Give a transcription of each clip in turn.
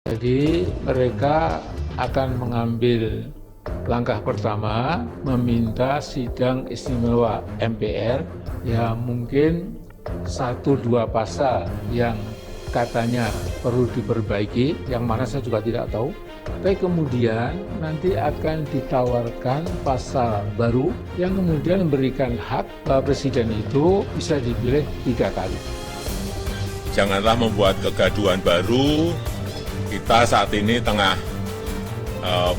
Jadi mereka akan mengambil langkah pertama meminta sidang istimewa MPR ya mungkin 1-2 pasal yang katanya perlu diperbaiki, yang mana saya juga tidak tahu. Tapi kemudian nanti akan ditawarkan pasal baru yang kemudian memberikan hak bahwa presiden itu bisa dipilih 3 kali. Janganlah membuat kegaduhan baru. Kita saat ini tengah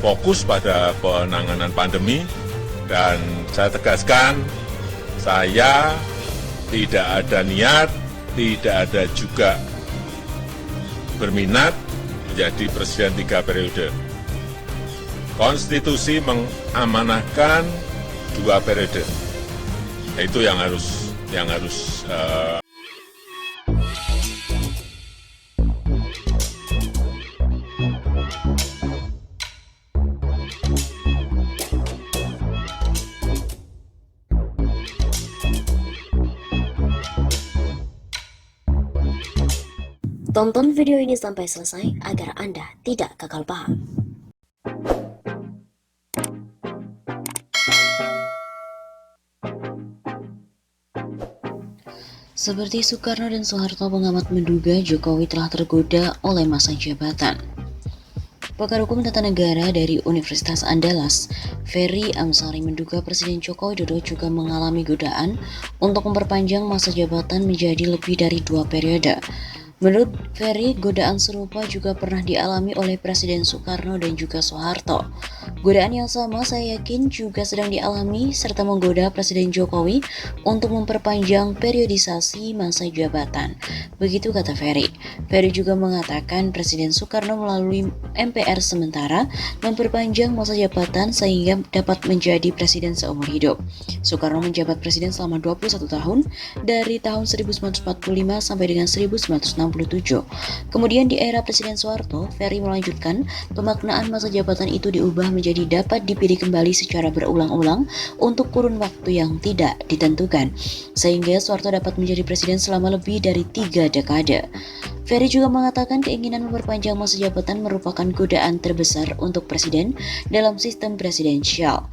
fokus pada penanganan pandemi dan saya tegaskan, saya tidak ada niat, tidak ada juga berminat menjadi presiden 3 periode. Konstitusi mengamanahkan 2 periode. Itu yang harus Tonton video ini sampai selesai agar Anda tidak gagal paham. Seperti Soekarno dan Soeharto, pengamat menduga Jokowi telah tergoda oleh masa jabatan. Pakar Hukum Tata Negara dari Universitas Andalas, Ferry Amsari menduga Presiden Joko Widodo juga mengalami godaan untuk memperpanjang masa jabatan menjadi lebih dari 2 periode. Menurut Ferry, godaan serupa juga pernah dialami oleh Presiden Soekarno dan juga Soeharto. Godaan yang sama saya yakin juga sedang dialami serta menggoda Presiden Jokowi untuk memperpanjang periodisasi masa jabatan. Begitu kata Ferry. Ferry juga mengatakan Presiden Soekarno melalui MPR sementara memperpanjang masa jabatan sehingga dapat menjadi presiden seumur hidup. Soekarno menjabat presiden selama 21 tahun dari tahun 1945 sampai dengan 1967. Kemudian di era Presiden Soeharto, Ferry melanjutkan pemaknaan masa jabatan itu diubah menjadi dapat dipilih kembali secara berulang-ulang untuk kurun waktu yang tidak ditentukan, sehingga Soeharto dapat menjadi presiden selama lebih dari 3 dekade. Ferry juga mengatakan keinginan memperpanjang masa jabatan merupakan godaan terbesar untuk presiden dalam sistem presidensial.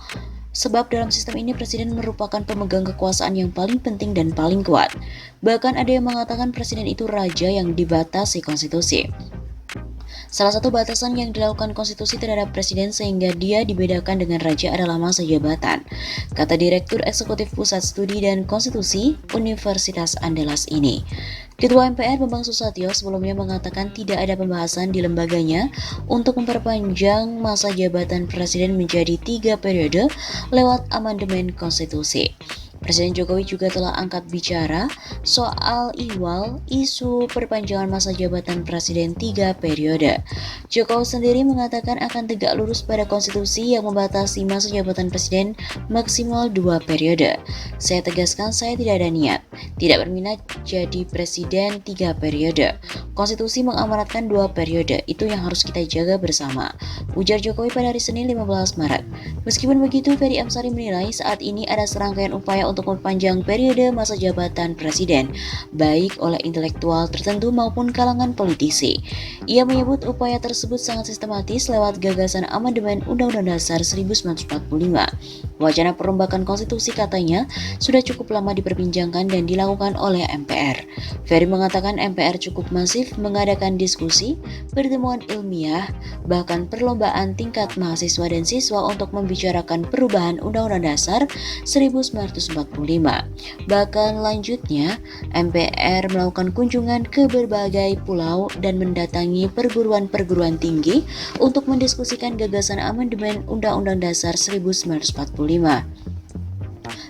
Sebab dalam sistem ini presiden merupakan pemegang kekuasaan yang paling penting dan paling kuat. Bahkan ada yang mengatakan presiden itu raja yang dibatasi konstitusi. Salah satu batasan yang dilakukan konstitusi terhadap presiden sehingga dia dibedakan dengan raja adalah masa jabatan, kata Direktur Eksekutif Pusat Studi dan Konstitusi Universitas Andalas ini. Ketua MPR Bambang Susatyo sebelumnya mengatakan tidak ada pembahasan di lembaganya untuk memperpanjang masa jabatan presiden menjadi 3 periode lewat amandemen konstitusi. Presiden Jokowi juga telah angkat bicara soal ihwal isu perpanjangan masa jabatan presiden 3 periode. Jokowi sendiri mengatakan akan tegak lurus pada konstitusi yang membatasi masa jabatan presiden maksimal 2 periode. Saya tegaskan saya tidak ada niat, tidak berminat jadi presiden 3 periode. Konstitusi mengamanatkan 2 periode, itu yang harus kita jaga bersama, ujar Jokowi pada hari Senin 15 Maret. Meskipun begitu, Ferry Amsari menilai saat ini ada serangkaian upaya untuk memperpanjang periode masa jabatan presiden, baik oleh intelektual tertentu maupun kalangan politisi. Ia menyebut upaya tersebut sangat sistematis lewat gagasan amandemen Undang-Undang Dasar 1945. Wacana perombakan konstitusi katanya sudah cukup lama diperbincangkan dan dilakukan oleh MPR. Ferry mengatakan MPR cukup masif mengadakan diskusi, pertemuan ilmiah, bahkan perlombaan tingkat mahasiswa dan siswa untuk membicarakan perubahan Undang-Undang Dasar 1945. Bahkan lanjutnya, MPR melakukan kunjungan ke berbagai pulau dan mendatangi perguruan-perguruan tinggi untuk mendiskusikan gagasan amandemen Undang-Undang Dasar 1945.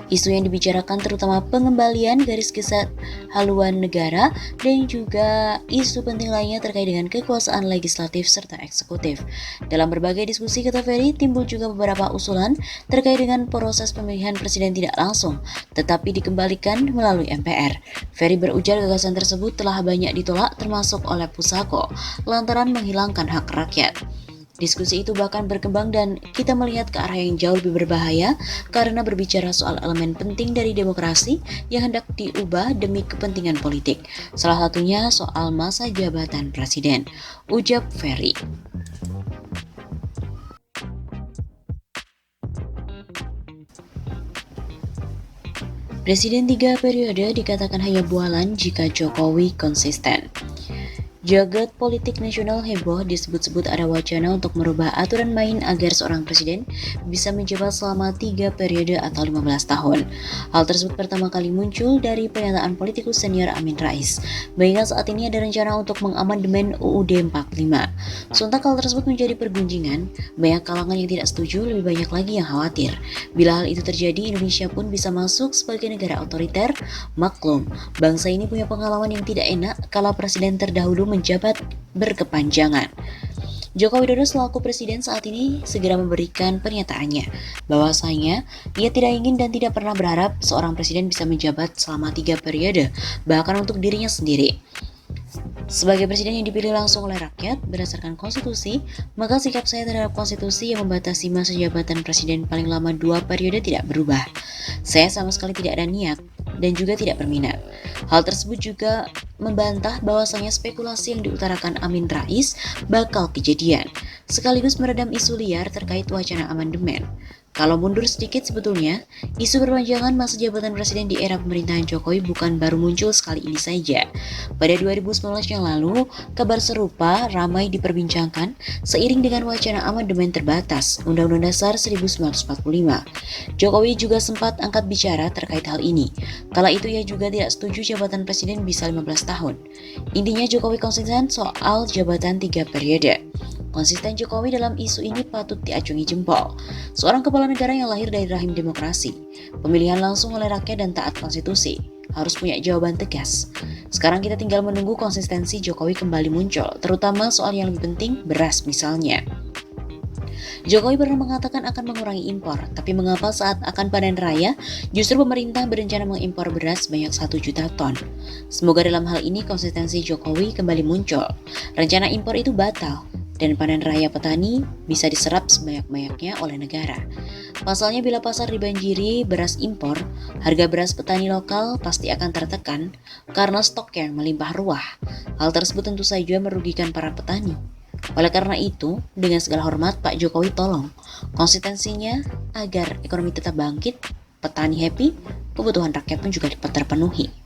Isu yang dibicarakan terutama pengembalian garis besar haluan negara dan juga isu penting lainnya terkait dengan kekuasaan legislatif serta eksekutif. Dalam berbagai diskusi, kata Ferry, timbul juga beberapa usulan terkait dengan proses pemilihan presiden tidak langsung, tetapi dikembalikan melalui MPR. Ferry berujar gagasan tersebut telah banyak ditolak termasuk oleh Pusako, lantaran menghilangkan hak rakyat. Diskusi itu bahkan berkembang dan kita melihat ke arah yang jauh lebih berbahaya karena berbicara soal elemen penting dari demokrasi yang hendak diubah demi kepentingan politik. Salah satunya soal masa jabatan presiden, ujar Ferry. Presiden 3 periode dikatakan hanya bualan jika Jokowi konsisten. Jagat politik nasional heboh disebut-sebut ada wacana untuk merubah aturan main agar seorang presiden bisa menjabat selama 3 periode atau 15 tahun. Hal tersebut pertama kali muncul dari pernyataan politikus senior Amin Rais. Mengingat saat ini ada rencana untuk mengamandemen UUD 45. Sontak hal tersebut menjadi pergunjingan, banyak kalangan yang tidak setuju, lebih banyak lagi yang khawatir. Bila hal itu terjadi, Indonesia pun bisa masuk sebagai negara otoriter. Maklum, bangsa ini punya pengalaman yang tidak enak kala presiden terdahulu menjabat berkepanjangan. Joko Widodo selaku presiden saat ini segera memberikan pernyataannya bahwasanya ia tidak ingin dan tidak pernah berharap seorang presiden bisa menjabat selama 3 periode, bahkan untuk dirinya sendiri. Sebagai presiden yang dipilih langsung oleh rakyat berdasarkan konstitusi, maka sikap saya terhadap konstitusi yang membatasi masa jabatan presiden paling lama 2 periode tidak berubah. Saya sama sekali tidak ada niat dan juga tidak berminat. Hal tersebut juga membantah bahwasanya spekulasi yang diutarakan Amin Rais bakal kejadian, sekaligus meredam isu liar terkait wacana amandemen. Kalau mundur sedikit sebetulnya, isu perpanjangan masa jabatan presiden di era pemerintahan Jokowi bukan baru muncul sekali ini saja. Pada 2019 yang lalu, kabar serupa ramai diperbincangkan seiring dengan wacana amandemen terbatas Undang-Undang Dasar 1945. Jokowi juga sempat angkat bicara terkait hal ini. Kala itu ia juga tidak setuju jabatan presiden bisa 15 tahun. Intinya Jokowi konsisten soal jabatan 3 periode. Konsisten Jokowi dalam isu ini patut diacungi jempol. Seorang kepala negara yang lahir dari rahim demokrasi, pemilihan langsung oleh rakyat dan taat konstitusi, harus punya jawaban tegas. Sekarang kita tinggal menunggu konsistensi Jokowi kembali muncul, terutama soal yang lebih penting, beras misalnya. Jokowi pernah mengatakan akan mengurangi impor, tapi mengapa saat akan panen raya, justru pemerintah berencana mengimpor beras sebanyak 1 juta ton? Semoga dalam hal ini konsistensi Jokowi kembali muncul. Rencana impor itu batal, dan panen raya petani bisa diserap sebanyak-banyaknya oleh negara. Pasalnya bila pasar dibanjiri beras impor, harga beras petani lokal pasti akan tertekan karena stok yang melimpah ruah. Hal tersebut tentu saja merugikan para petani. Oleh karena itu, dengan segala hormat Pak Jokowi tolong konsistensinya agar ekonomi tetap bangkit, petani happy, kebutuhan rakyat pun juga dapat terpenuhi.